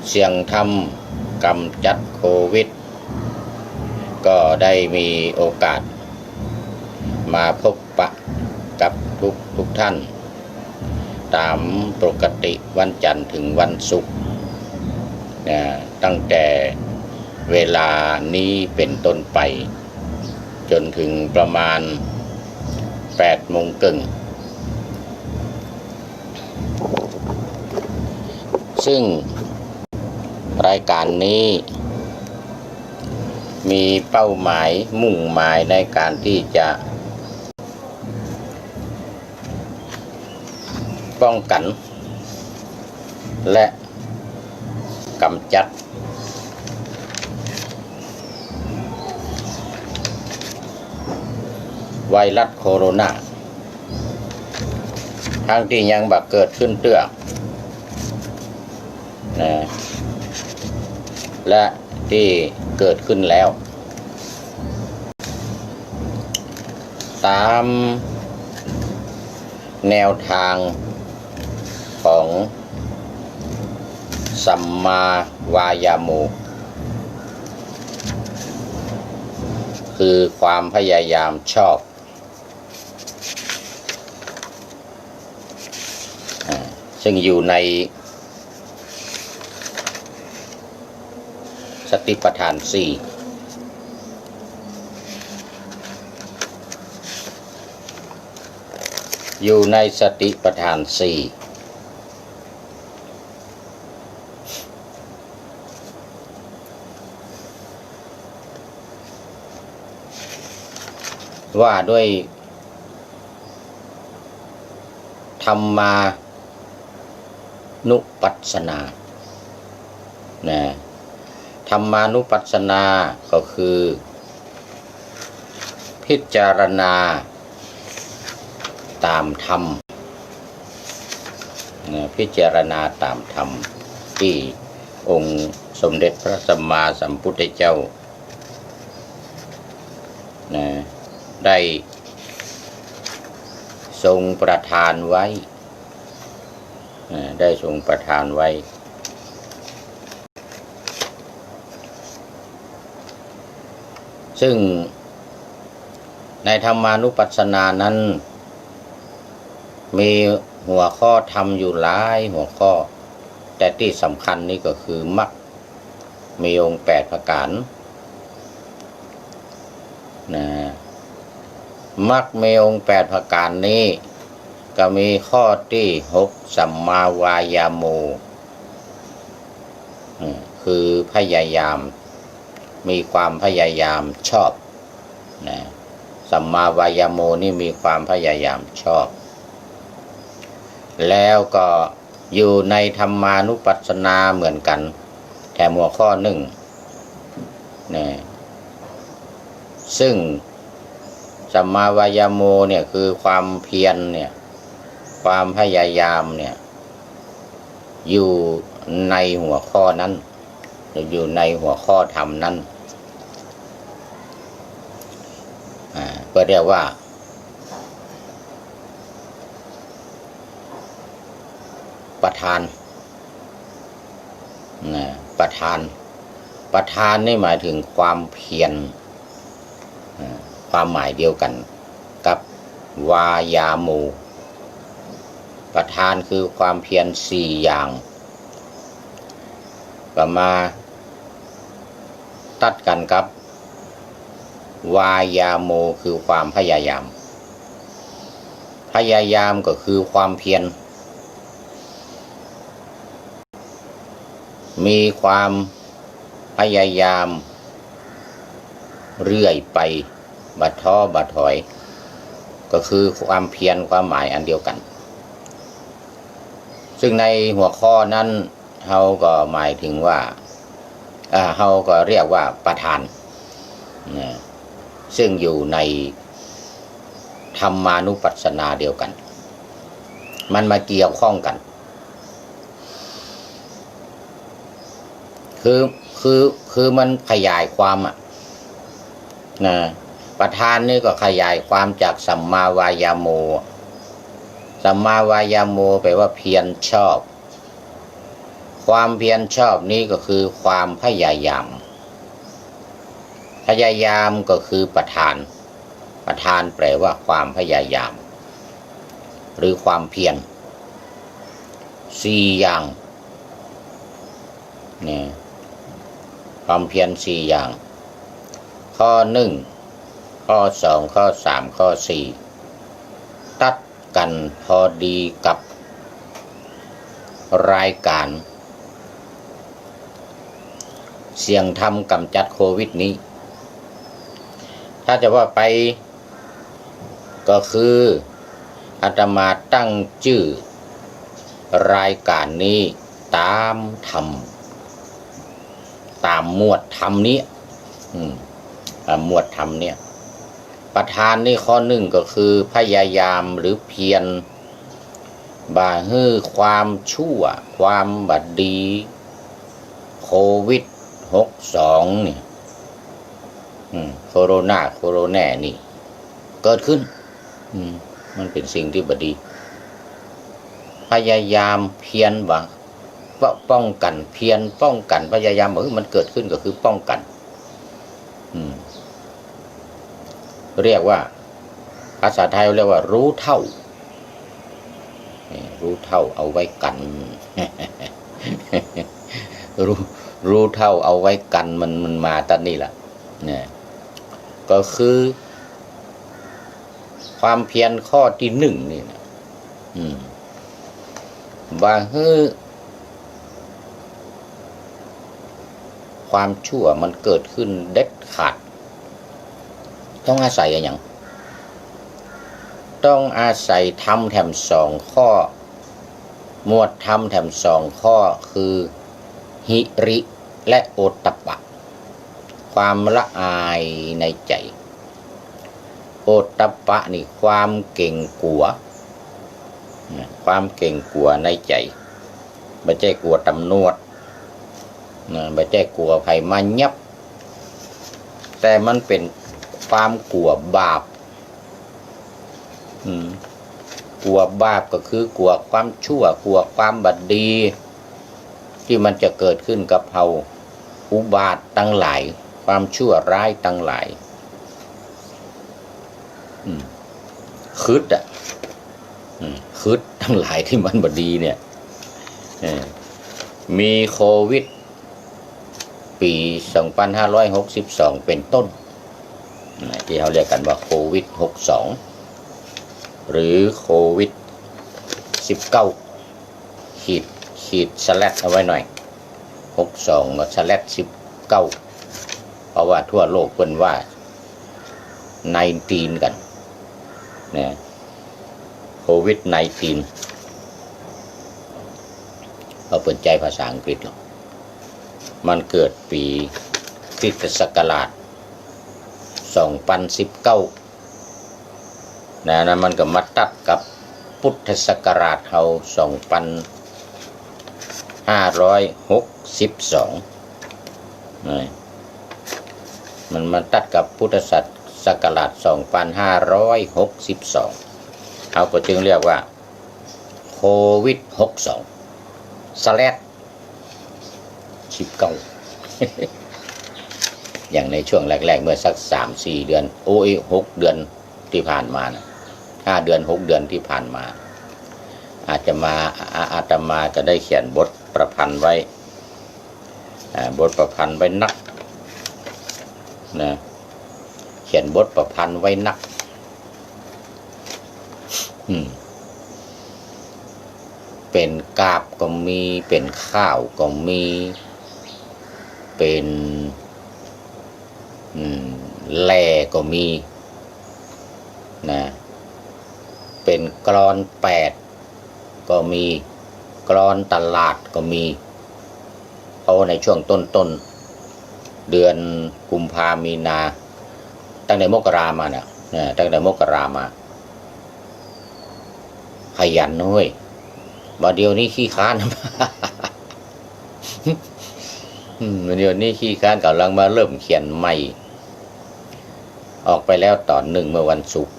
เสียงธรรมกำจัดโควิดก็ได้มีโอกาสมาพบปะกับทุกท่านตามปกติวันจันทร์ถึงวันศุกร์ตั้งแต่เวลานี้เป็นต้นไปจนถึงประมาณ8 โมงครึ่งซึ่งรายการนี้มีเป้าหมายมุ่งหมายในการที่จะป้องกันและกำจัดไวรัสโคโรนาทั้งที่ยังบักเกิดขึ้นเตื้อนะและที่เกิดขึ้นแล้วตามแนวทางของสัมมาวายาโมคือความพยายามชอบซึ่งอยู่ในสติปัฏฐาน4อยู่ในสติปัฏฐาน4ว่าด้วยธรรมานุปัสสนาธรรมานุปัสสนาก็คือพิจารณาตามธรรมพิจารณาตามธรรมที่องค์สมเด็จพระสัมมาสัมพุทธเจ้าได้ทรงประทานไว้ซึ่งในธรรมานุปัสสนานั้นมีหัวข้อธรรมอยู่หลายหัวข้อแต่ที่สำคัญนี่ก็คือมรรคมีองค์8ประการมรรคมีองค์8ประการนี้ก็มีข้อที่6สัมมาวายาโมคือพยายามมีความพยายามชอบสัมมาวายาโมนี่มีความพยายามชอบแล้วก็อยู่ในธรรมานุปัสสนาเหมือนกันแถมหัวข้อ1ซึ่งสัมมาวายาโมเนี่ยคือความเพียรเนี่ยความพยายามเนี่ยอยู่ในหัวข้อนั้นอยู่ในหัวข้อธรรมนั้นก็เรียกว่าประธานประธานนี่หมายถึงความเพียรความหมายเดียวกันกับวายาโมประธานคือความเพียร4อย่างก็มาตัดกันกับวายาโมคือความพยายามก็คือความเพียรมีความพยายามเรื่อยไปบัดท้อบัดถอยก็คือความเพียรความหมายอันเดียวกันซึ่งในหัวข้อนั้นเราก็หมายถึงว่าเราก็เรียกว่าประธานซึ่งอยู่ในธรรมานุปัสสนาเดียวกันมันมาเกี่ยวข้องกันคือมันขยายความประธานนี่ก็ขยายความจากสัมมาวายาโม สัมมาวายาโมแปลว่าเพียรชอบ ความเพียรชอบนี้ก็คือความพยายามพยายามก็คือประธานแปลว่าความพยายามหรือความเพียร4อย่างนี่ความเพียร4อย่างข้อ1ข้อ2ข้อ3ข้อ4ตัดกันพอดีกับรายการเสี่ยงธรรมกำจัดโควิดนี้ถ้าจะว่าไปก็คืออาตมาตั้งชื่อรายการนี้ตามธรรมตามหมวดธรรมนี้หมวดธรรมเนี่ยประธานนี่ข้อ1ก็คือพยายามหรือเพียรบ่าฮื้อความชั่วความบัดดีโควิด62นี่โคโรนานี่เกิดขึ้นมันเป็นสิ่งที่บดีพยายามเพียรว่าป้องกันเพียรป้องกันพยายามมันเกิดขึ้นก็คือป้องกันเรียกว่าภาษาไทยเรียกว่ารู้เท่าเอาไว้กัน รู้เท่าเอาไว้กันมันมาตอนนี้แหละเนี่ยก็คือความเพียรข้อที่1นี่นะว่าความชั่วมันเกิดขึ้นเด็ดขาดต้องอาศัยอย่างต้องอาศัยธรรมแถม2ข้อหมวดธรรมแถม2ข้อคือหิริและโอตตัปปะความละอายในใจโอตตัปปะนี่ความเก่งกลัวในใจไม่ใช่กลัวตำรวจไม่ใช่กลัวภัยมายับแต่มันเป็นความกลัวบาปกลัวบาปก็คือกลัวความชั่วกลัวความบัดดีที่มันจะเกิดขึ้นกับเราอุบาททั้งหลายความชั่วร้ายทั้งหลายคืดทั้งหลายที่มันบัดดีเนี่ยมีโควิดปี2562เป็นต้นที่เขาเรียกกันว่าโควิด62หรือโควิด19ขีดสแลดเอาไว้หน่อย62กับสแลด19เพราะว่าทั่วโลกเพิ่นว่า19กันนะโควิด19เขาเปิดใจภาษาอังกฤษหรอกมันเกิดปีคริสตศักราช2019นะมันก็มาตัดกับพุทธศักราชเฮา2562มันมาตัดกับพุทธศักราช2562เขาก็จึงเรียกว่าโควิด62สแลด19อย่างในช่วงแรกๆเมื่อสัก 3-4 เดือน6 เดือนที่ผ่านมานะ5 เดือน 6 เดือนที่ผ่านมาอาตมาจะได้เขียนบทประพันธ์ไว้นักนะเขียนบทประพันธ์ไว้นักเป็นกาบก็มีเป็นข้าวก็มีเป็นแล่ก็มีนะเป็นกลอน8ก็มีกลอนตลาดก็มีเพราะในช่วงต้นเดือนกุมภามีนาตั้งแต่มกรามาเนี่ยตั้งแต่มกรามาขยันน้อยมาเดียวนี้ขี้ค้านมาเดียวนี้ขี้ค้านกำลังมาเริ่มเขียนใหม่ออกไปแล้วตอน1เมื่อวันศุกร์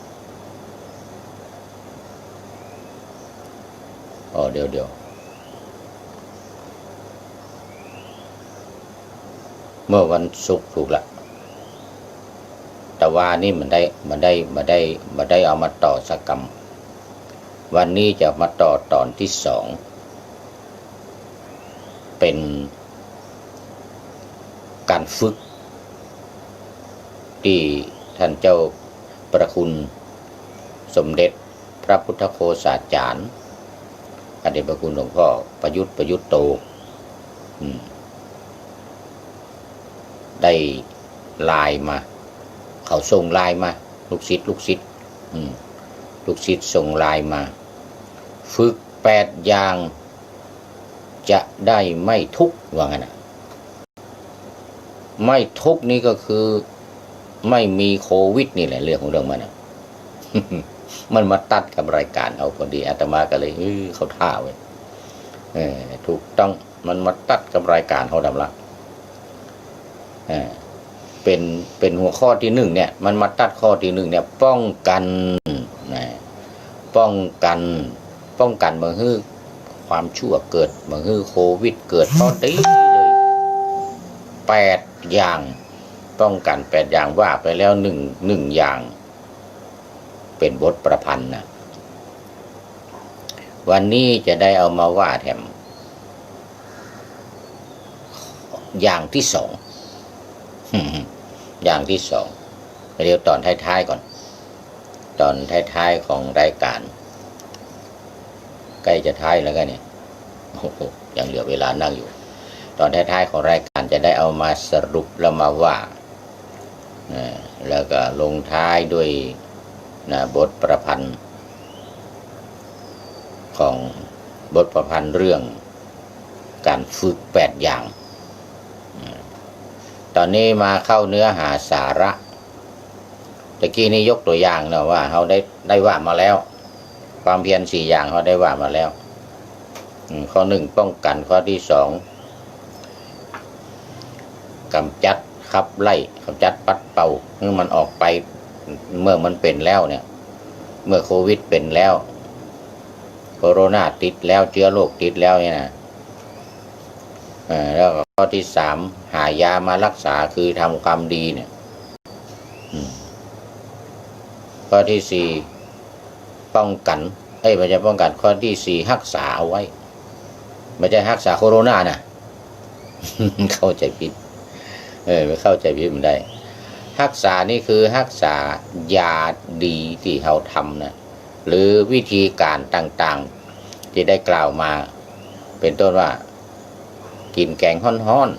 เดี๋ยว เมื่อวันศุกร์ถูกละแต่ว่านี่มันได้เอามาต่อสกรรมวันนี้จะมาต่อตอนที่สองเป็นการฝึกที่ท่านเจ้าประคุณสมเด็จพระพุทธโฆษาจารย์อเดชพระคุณหลวงพ่อประยุทธ์โตได้ไลน์มาเขาส่งไลน์มาลูกศิษย์ส่งไลน์มาฝึก8 อย่างจะได้ไม่ทุกข์ว่างั้นนะไม่ทุกข์นี่ก็คือไม่มีโควิดนี่แหละเรื่องของเรื่องมันนะ มันมาตัดกับรายการเอาพอดีอาตมาก็เลยเขาท่าไว้ถูกต้องมันมาตัดกับรายการเขาดำละเป็นหัวข้อที่1เนี่ยมันมาตัดข้อที่1เนี่ยป้องกันบางฮื้อความชั่วเกิดบางฮื้อโควิดเกิดตอนนี้เลย8 อย่างป้องกัน8 อย่างว่าไปแล้วหนึ่งอย่างเป็นบทประพันธ์นะวันนี้จะได้เอามาว่าแถมอย่างที่2อย่างที่2เดี๋ยวตอนท้ายๆก่อนตอนท้ายๆของรายการใกล้จะท้ายแล้วกันเนี่ยโอ้โหยังเหลือเวลานั่งอยู่ตอนท้ายๆของรายการจะได้เอามาสรุปแล้วมาว่าแล้วก็ลงท้ายด้วยบทประพันธ์ของบทประพันธ์เรื่องการฝึก8 อย่างตอนนี้มาเข้าเนื้อหาสาระตะกี้นี้ยกตัวอย่างนะว่าเขาได้ว่ามาแล้วความเพียร4 อย่างเขาได้ว่ามาแล้วข้อ 1ป้องกันข้อที่ 2กำจัดขับไล่กำจัดปัดเป่าเมื่อมันออกไปเมื่อมันเป็นแล้วเนี่ยเมื่อโควิดเป็นแล้วโคโรนาติดแล้วเชื้อโรคติดแล้วเนี่ยนะแล้วข้อที่ 3หายามารักษาคือทำความดีเนี่ยข้อที่ 4ป้องกันไม่ใช่ป้องกันข้อที่ 4รักษาเอาไว้ไม่ใช่รักษาโคโรนานะ เข้าใจผิดไม่เข้าใจผิดมันได้รักษานี่คือรักษายาดีที่เราทำนะหรือวิธีการต่างๆที่ได้กล่าวมาเป็นต้นว่ากินแกงฮ้อน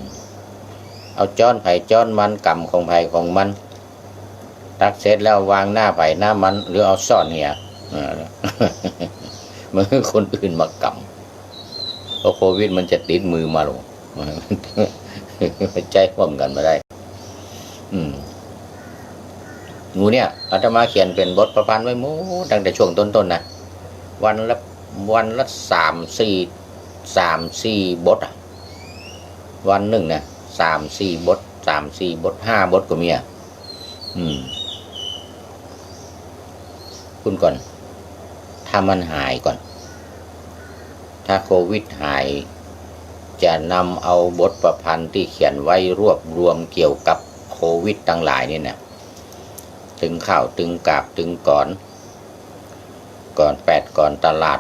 ๆเอาจ้อนไผ่จ้อนมันกำของไผ่ของมันตักเสร็จแล้ววางหน้าไผ่หน้ามันหรือเอาซ่อนเนี่ยมือคนอื่นมากำเพราะโควิดมันจะติดมือมาลงใจร่วมกันมาได้งูเนี่ยอาตมาเขียนเป็นบทประพันธ์ไว้หมดตั้งแต่ช่วงต้นๆนะวันละ3-4 บทวันหนึ่งนะ3-4 บท3-4 บท5 บทก็มีคุณก่อนถ้ามันหายก่อนถ้าโควิดหายจะนำเอาบทประพันธ์ที่เขียนไว้รวบรวมเกี่ยวกับโควิดทั้งหลายนี่นะถึงข้าวถึงกาบถึงก่อน8ก่อนตลาด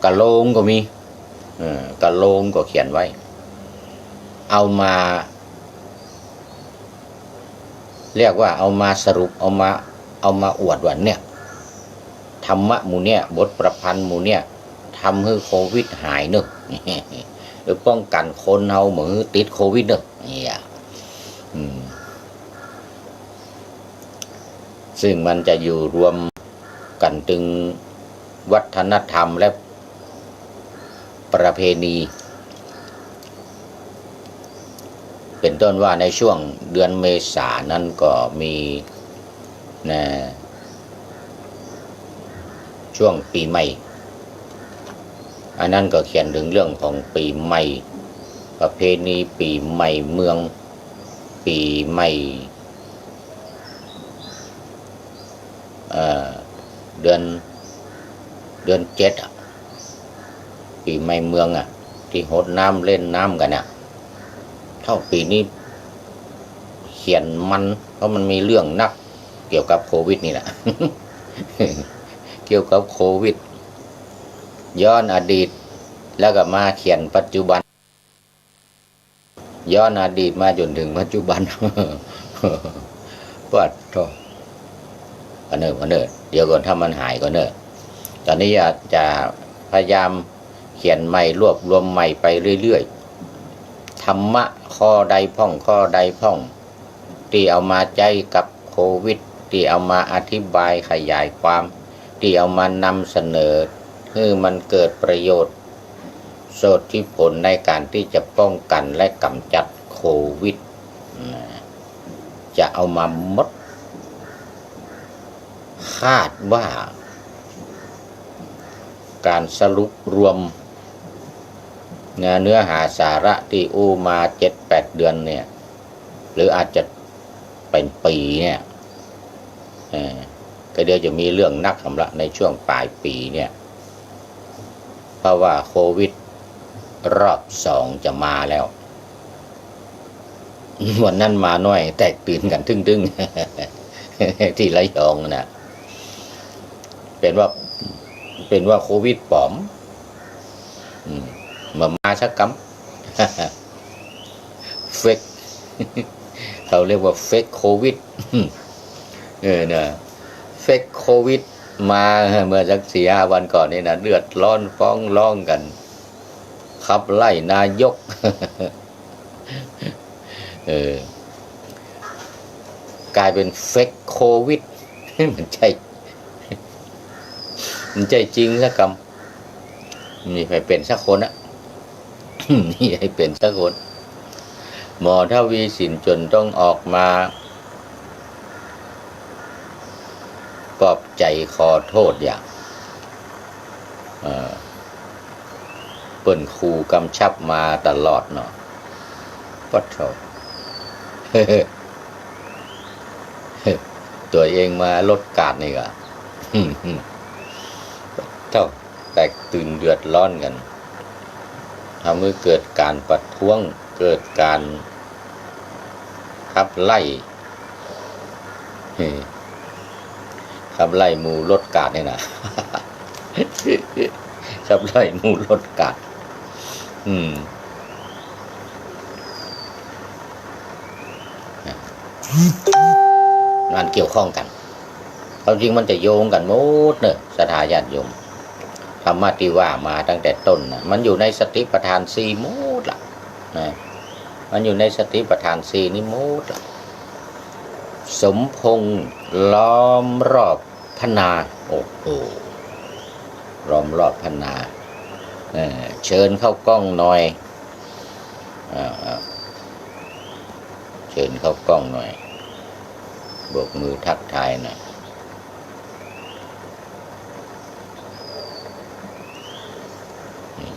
กะโลงก็มีกะโลงก็เขียนไว้เอามาเรียกว่าเอามาสรุปเอามาอวดวันเนี่ยธรรมะหมู่เนี่ยบทประพันธ์หมู่เนี่ยทำให้โควิดหายเนอะหรือป้องกันคนเฮาเหมือนติดโควิดเนอะเนี่ยซึ่งมันจะอยู่รวมกันถึงวัฒนธรรมและประเพณีเป็นต้นว่าในช่วงเดือนเมษายนนั้นก็มีช่วงปีใหม่อันนั้นก็เขียนถึงเรื่องของปีใหม่ประเพณีปีใหม่เมืองปีใหม่เดือน7ปีใหม่เมืองที่โหดน้ำเล่นน้ำกัน ท่าปีนี้เขียนมันเพราะมันมีเรื่องนักเกี่ยวกับโควิดนี่แหละ เกี่ยวกับโควิดย้อนอดีตแล้วก็มาเขียนปัจจุบันย้อนอดีตมาจนถึงปัจจุบัน ปัดโทวันเนอเดี๋ยวก่อนถ้ามันหายก็เนอตอนนี้จะพยายามเขียนใหม่รวบรวมใหม่ไปเรื่อยๆธรรมะข้อใดพ่องข้อใดพ่องที่เอามาใจกับโควิดที่เอามาอธิบายขยายความที่เอามานำเสนอให้มันเกิดประโยชน์โสที่ผลในการที่จะป้องกันและกำจัดโควิดจะเอามาหมดคาดว่าการสรุปรวมเนื้อหาสาระที่อู้มา 7-8 เดือนเนี่ยหรืออาจจะเป็นปีเนี่ยก็เดี๋ยวจะมีเรื่องนักสำหรับในช่วงปลายปีเนี่ยเพราะว่าโควิดรอบ2จะมาแล้ววันนั้นมาหน่อยแตกตื่นกันทึ่งๆ ที่ระยองนะเป็นว่าโควิดปลอมมาชักกำ เฟก เขาเรียกว่าเฟกโควิดเนี่ยเฟกโควิดมาเมื่อสัก4-5 วันก่อนนี่นะเดือดร้อนฟ้องร้องกันขับไล่นายก กลายเป็นเฟกโควิด มันใช่จริงสักคำนี่ให้เป็นสักคนอะ นี่ให้เป็นสักคนหมอทวีสินจนต้องออกมาปลอบใจขอโทษอย่างเปิ่นครูกำชับมาตลอดเนาะปัดเถอะ ตัวเองมาลดการนี่ก็ เท่าแตกตื่นเดือดร้อนกันทำให้เกิดการประท้วงเกิดการขับไล่หมู่ลดการนี่นะ ขับไล่หมู่ลดการงานเกี่ยวข้องกันความจริงมันจะโยงกันหมดเนอะสถาญาติโยมธรรมะที่ว่ามาตั้งแต่ต้นนะมันอยู่ในสติปัฏฐาน4หมดล่ะนะมันอยู่ในสติปัฏฐาน4นี่หมดล่ะสมพงษ์ล้อมรอบพนาโอ้โหล้อมรอบพนาเชิญเข้ากล้องหน่อยเชิญเข้ากล้องหน่อยโบกมือทักทายหน่อย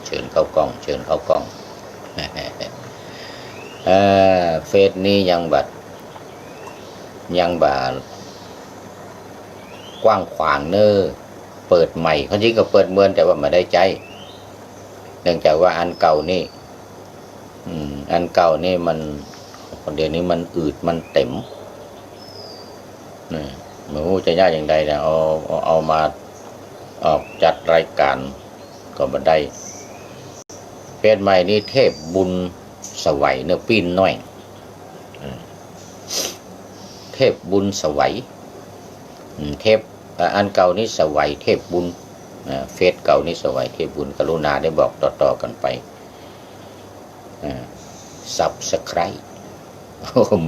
เชิญเข้ากล้องเชิญเข้ากล้อง เฟซนี้ยังบัดกว้างขวางเนอเปิดใหม่เขาจริงก็เปิดเมือนแต่ว่าไม่ได้ใจเนื่องจากว่าอันเก่านี่มันเดี๋ยวนี้มันอืดมันเต็มไม่รู้จะยากอย่างใดนะเอามาออกจัดรายการก็บ่ได้เฟซใหม่นี่เทพบุญสวัยเนื้อปีนน้อยเทพบุญสวัยเทพอันเก่านี่สวัยเทพบุญเฟซเก่านี่สวัยเทพบุญกรุณาได้บอกต่อๆกันไปSubscribe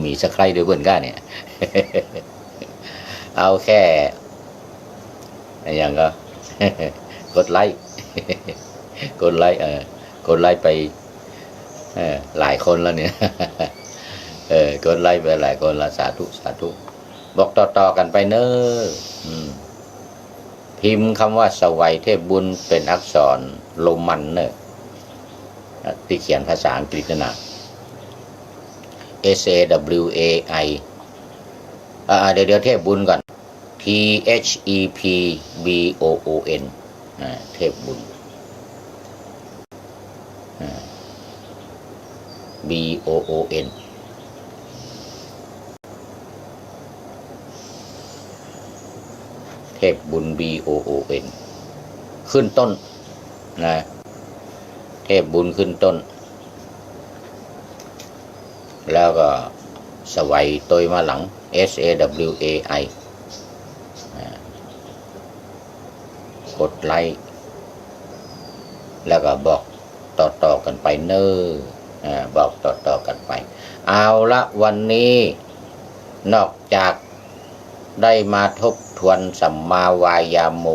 มีสไครด้วยเพื่อนกันเนี่ย เอาแค่อย่างก็ กดไลค์ กดไลค์ไปหลายคนแล้วเนี่ย กดไลค์ไปหลายคนละสาธุบอกต่อกันไปเนอะพิมพ์คำว่าสวัยเทพบุญเป็นอักษรโรมันเนอะที่เขียนภาษาอังกฤษนะSAWAI เดี๋ยวเทพบุญก่อน THEPBOON เทพบุญ BOON เทพบุญ BOON ขึ้นต้นนะเทพบุญขึ้นต้นแล้วก็สวัยตัวมาหลัง SAWAI กดไลค์แล้วก็บอกต่อกันไปเนอบอกต่อกันไปเอาละวันนี้นอกจากได้มาทบทวนสัมมาวายาโม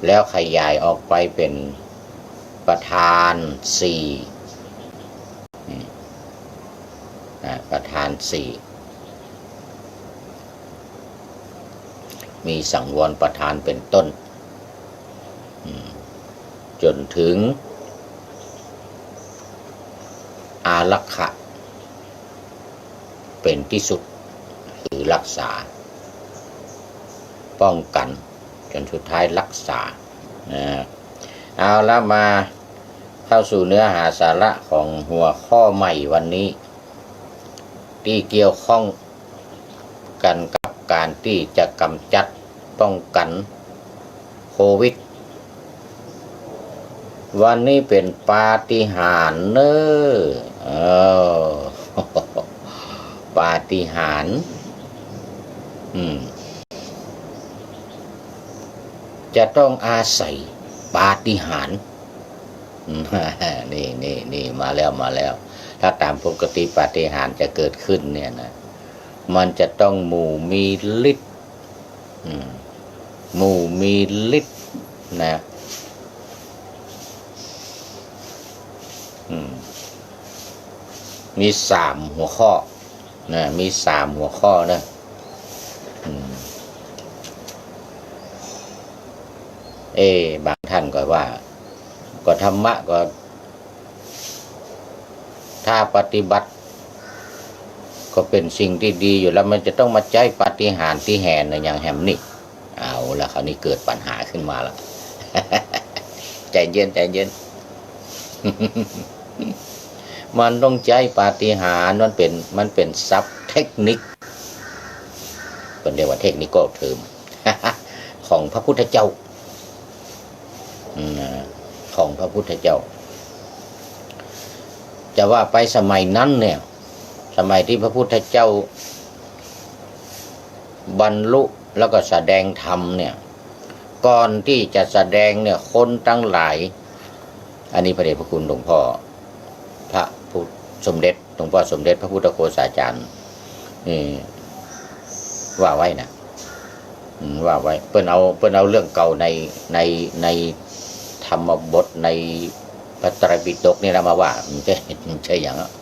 แล้วขยายออกไปเป็นประธานสี่ประธานสี่มีสังวรประธานเป็นต้นจนถึงอารักขะเป็นที่สุดคือรักษาป้องกันจนสุดท้ายรักษาเอาละมาเข้าสู่เนื้อหาสาระของหัวข้อใหม่วันนี้ที่เกี่ยวข้องกันกับการที่จะกำจัดป้องกันโควิดวันนี้เป็นปาฏิหาริย์เนอะปาฏิหาริย์จะต้องอาศัยปาฏิหาริย์นี่มาแล้วถ้าตามปกติปาฏิหาริย์จะเกิดขึ้นเนี่ยนะมันจะต้องหมู่มีฤทธิ์หมู่มีฤทธิ์นะมี3หัวข้อนะมี3หัวข้อนะบางท่านก็ว่าก็ธรรมะก็ถ้าปฏิบัติก็เป็นสิ่งที่ดีอยู่แล้วมันจะต้องมาใจปาฏิหาริย์ที่แห่นอย่างแหมนี่เอาละคราวนี้เกิดปัญหาขึ้นมาละ ใจเย็น มันต้องใจปาฏิหาริย์มันเป็นศัพท์เทคนิคเป็นเรียกว่าเทคนิคก็เทอม ของพระพุทธเจ้าของพระพุทธเจ้าจะว่าไปสมัยนั้นเนี่ยสมัยที่พระพุทธเจ้าบรรลุแล้วก็แสดงธรรมเนี่ยก่อนที่จะแสดงเนี่ยคนตั้งหลายอันนี้พระเดชพระคุณหลวงพ่อพระสมเด็จหลวงพ่อสมเด็จพระพุทธโฆษาจารย์ว่าไว้นะว่าไว้เปิ้นเอาเรื่องเก่าในธรรมบทในพระไตรปิฎกนี่นะมาว่ามันใช่อย่างนั้น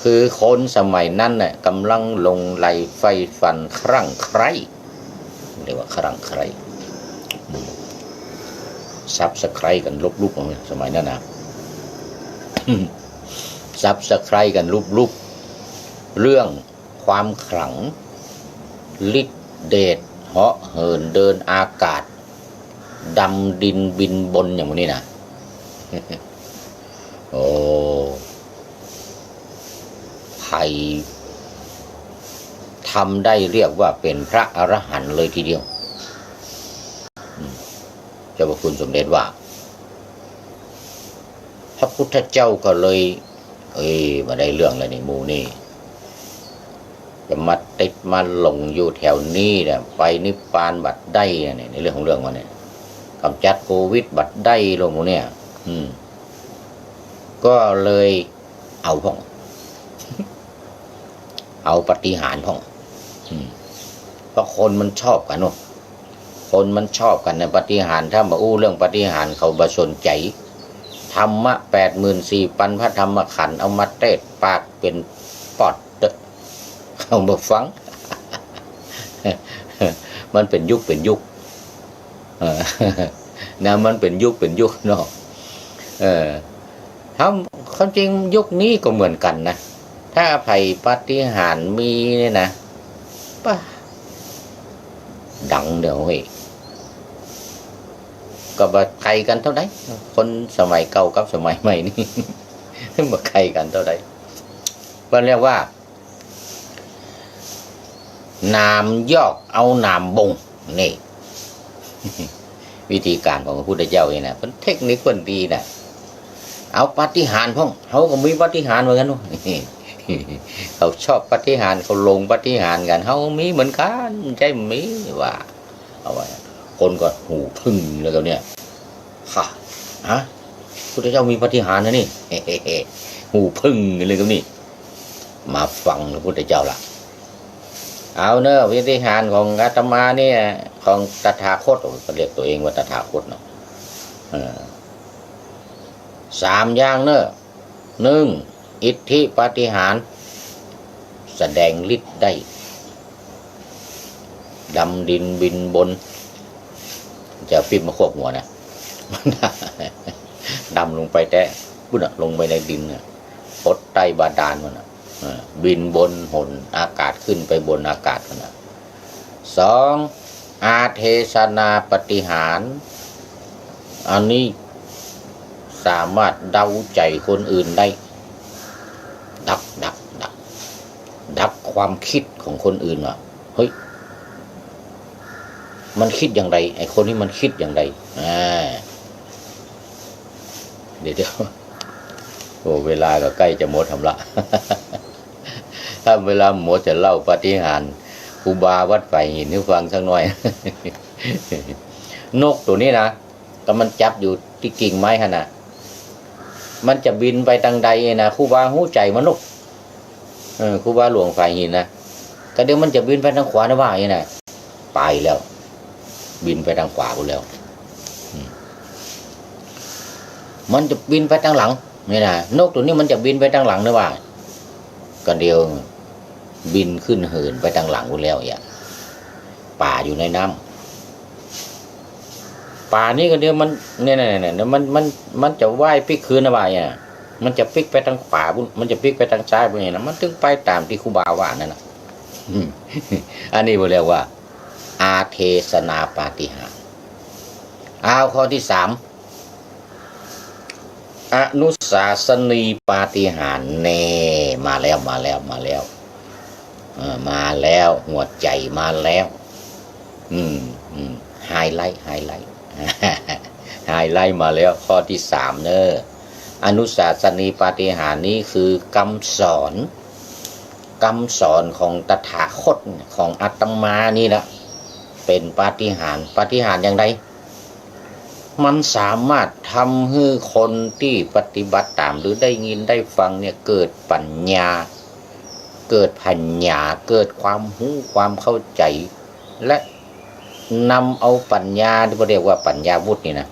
คือคนสมัยนั้นน่ะกำลังลงไหลไฟฟันครั่งใคร่เรียกว่าครั่งใคร่ซับสไครกันลุบๆสมัยนั้นนะซับสไครกันลุบๆเรื่องความขลังฤทธิ์เดชเหาะเหินเดินอากาศดำดินบินบนอย่างนี้นะ โอ้ใครทำได้เรียกว่าเป็นพระอรหันต์เลยทีเดียวเจ้าพระคุณสมเด็จว่าพระพุทธเจ้าก็เลยมาได้เรื่องอะไรในหมู่นี่จะมาติดมาหลงอยู่แถวนี้เนี่ยไปนิพพานบัดได้เนี่ยในเรื่องของเรื่องมันเนี่ยกำจัดโควิดบัดได้ลงหมู่เนี่ยก็เลยเอาพ่อง เอาปฏิหารย์พ่องเพราะคนมันชอบกันเนาะคนมันชอบกันในปฏิหารย์ถ้ามาอู้เรื่องปฏิหารย์เขาบสนใจธรรมะ84,000พระธรรมขันธ์เอามาเทศปากเป็นปอดเขามาฟัง มันเป็นยุคนะมันเป็นยุคเนาะถ้าความจริงยุคนี้ก็เหมือนกันนะถ้าไผ่ปาฏิหาริย์มีเนี่ยนะป้าดังเดี๋ยวเฮ้ย ก็บ่ไกลกันเท่าใดคนสมัยเก่ากับสมัยใหม่นี่ บ่ไกลกันเท่าใดเพิ่นเรียกว่านามยอกเอานามบงนี่ วิธีการของพระพุทธเจ้านี่นะเป็นเทคนิคคนดีนะเอาปาฏิหาริย์พ่องเขาก็มีปาฏิหาริย์เหมือนกันเขาชอบปาฏิหาริย์เขาลงปาฏิหาริย์กันเขามีเหมือนกันใช่มีว่าเอาไว้คนก็หูพึ่งแล้วก็เนี่ยค่ะฮะพุทธเจ้ามีปาฏิหาริย์นะนี่หูพึ่งเลยก็นี่มาฟังพระพุทธเจ้าล่ะเอาเนอะวิธีหารของอาตมาเนี่ยของตถาคตก็เรียกตัวเองว่าตถาคตเนาะ3 อย่างเนอะ1อิทธิปาฏิหาริย์แสดงฤทธิ์ได้ดำดินบินบนจะฟิบมาควบหัวนะดำลงไปแต่พุ่นลงไปในดินนะพดใต้บาดาลมันนะบินบนหนอากาศขึ้นไปบนอากาศมันนะ2อาเทศนาปฏิหารอันนี้สามารถเดาใจคนอื่นได้ดับความคิดของคนอื่นว่าเฮ้ยมันคิดอย่างไรไอ้คนนี้มันคิดอย่างไรเดี๋ยวโอ้เวลาก็ใกล้จะหมดทำละ ถ้าเวลาหมดจะเล่าปาฏิหาริย์ครูบาวัดไผ่หินให้ฟังสักหน่อย นกตัวนี้นะก็มันจับอยู่ที่กิ่งไม้ขนาดมันจะบินไปทางใดนะครูบาหูใจมันนกครูบาหลวงไผ่หินนะก็เดี๋ยวมันจะบินไปทางขวานะว่าอย่างนี้นะไปแล้วบินไปทางขวาไปแล้วมันจะบินไปทางหลังนี่นะนกตัวนี้มันจะบินไปทางหลังนะว่าก็เดียวบินขึ้นเหินไปทางหลังไปแล้วอย่างป่าอยู่ในน้ำป่านี้ก็เดียวมันเนี่ยมันจะว่ายพลิกคืนนะว่าอย่างมันจะพลิกไปทางขวามันจะพลิกไปทางซ้ายไปอย่างนั้นมันถึงไปตามที่ครูบาว่านั่นนะอันนี้เรียกว่าอาเทศนาปาฏิหาริย์เอาข้อที่3อนุสาสนีปาฏิหาริย์เน่มาแล้วหัวใจมาแล้วไฮไลท์ไฮไลท์มาแล้วข้อที่3เนอะอนุสาสนีปาฏิหาริย์นี้คือกำสอนของตถาคตของอาตมานี่นะเป็นปาฏิหาริย์อย่างไรมันสามารถทำให้คนที่ปฏิบัติตามหรือได้ยินได้ฟังเนี่ยเกิดปัญญาเกิดความรู้ความเข้าใจและนำเอาปัญญาที่เรียกว่าปัญญาวุฒินี่นะ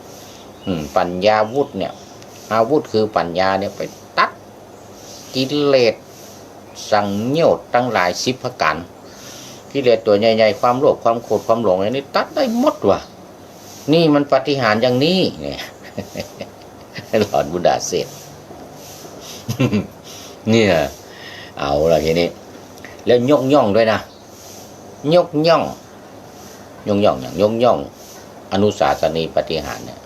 ปัญญาวุฒิเนี่ยอาวุธคือปัญญาเนี่ยไปตัดกิเลสสังโยชน์ตั้งหลาย10 ประการกิเลสตัวใหญ่ๆความโลภความโกรธความหลงอันนี้ตัดได้หมดว่ะนี่มันปาฏิหาริย์อย่างนี้เนี่ยหลอนบุดาเสร็จ เนี่ยเอาละทีนี้แล้วยกย่องด้วยนะยกย่องอนุสาสนีปาฏิหาริย์เนี่ย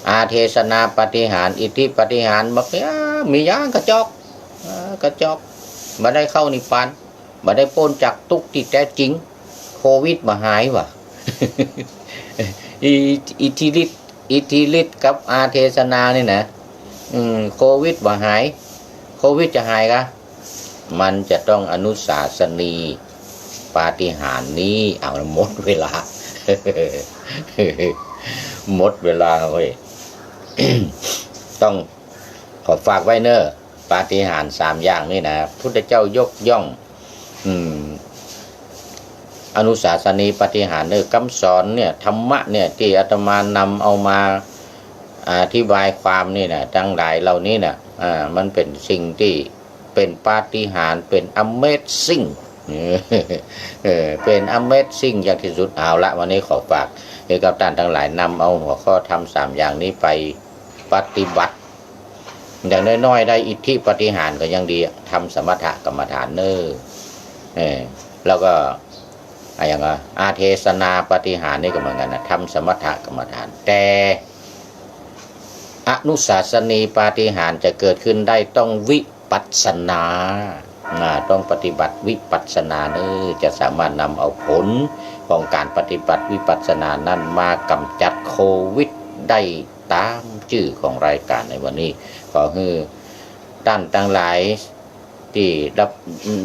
อาเทศนาปาฏิหาริย์อิทธิปาฏิหาริย์บอกมีย่างกระจอกมาได้เข้านิพพานมาได้พ้นจากทุกข์ที่แท้จริงโควิดมาหายว่ะ อิทธิฤทธิ์กับอาเทศนานี่นะโควิดมาหายโควิดจะหายกะมันจะต้องอนุสาสนีปาฏิหาริย์นี้เอาหมดเวลา หมดเวลาเว้ย ต้องขอฝากไว้เนอะปาฏิหาริย์3 อย่างนี่นะพุทธเจ้ายกย่องอนุสาสนีปาฏิหาริย์เนี่ยคำสอนเนี่ยธรรมะเนี่ยที่อาตมานำเอามาอธิบายความนี่นะทั้งหลายเหล่านี้นะมันเป็นสิ่งที่เป็นปาฏิหาริย์เป็น Amazing เป็น Amazing อย่างที่สุดเอาละวันนี้ขอฝากให้กับท่านทั้งหลายนำเอาหัวข้อทำ3 อย่างนี้ไปปฏิบัติอย่างน้อยๆได้อิทธิปาฏิหาริย์ก็ยังดีทำสมถะกรรมฐานแล้วก็ อย่างอาเทศนาปฏิหารนี่ก็เหมือนกันนะทำสมถกรรมฐานแต่อนุสาสนีปาฏิหาริย์จะเกิดขึ้นได้ต้องวิปัสสนาต้องปฏิบัติวิปัสสนาจะสามารถนำเอาผลของการปฏิบัติวิปัสสนานั้นมากำจัดโควิดได้ตามชื่อของรายการในวันนี้ขอให้ท่านทั้งหลายที่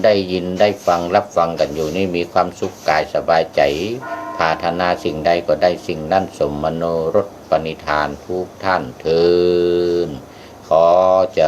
ได้ยินได้ฟังรับฟังกันอยู่นี่มีความสุขกายสบายใจปรารถนาสิ่งใดก็ได้สิ่งนั้นสมมโนรสปณิธานทุกท่านเถิดขอเจ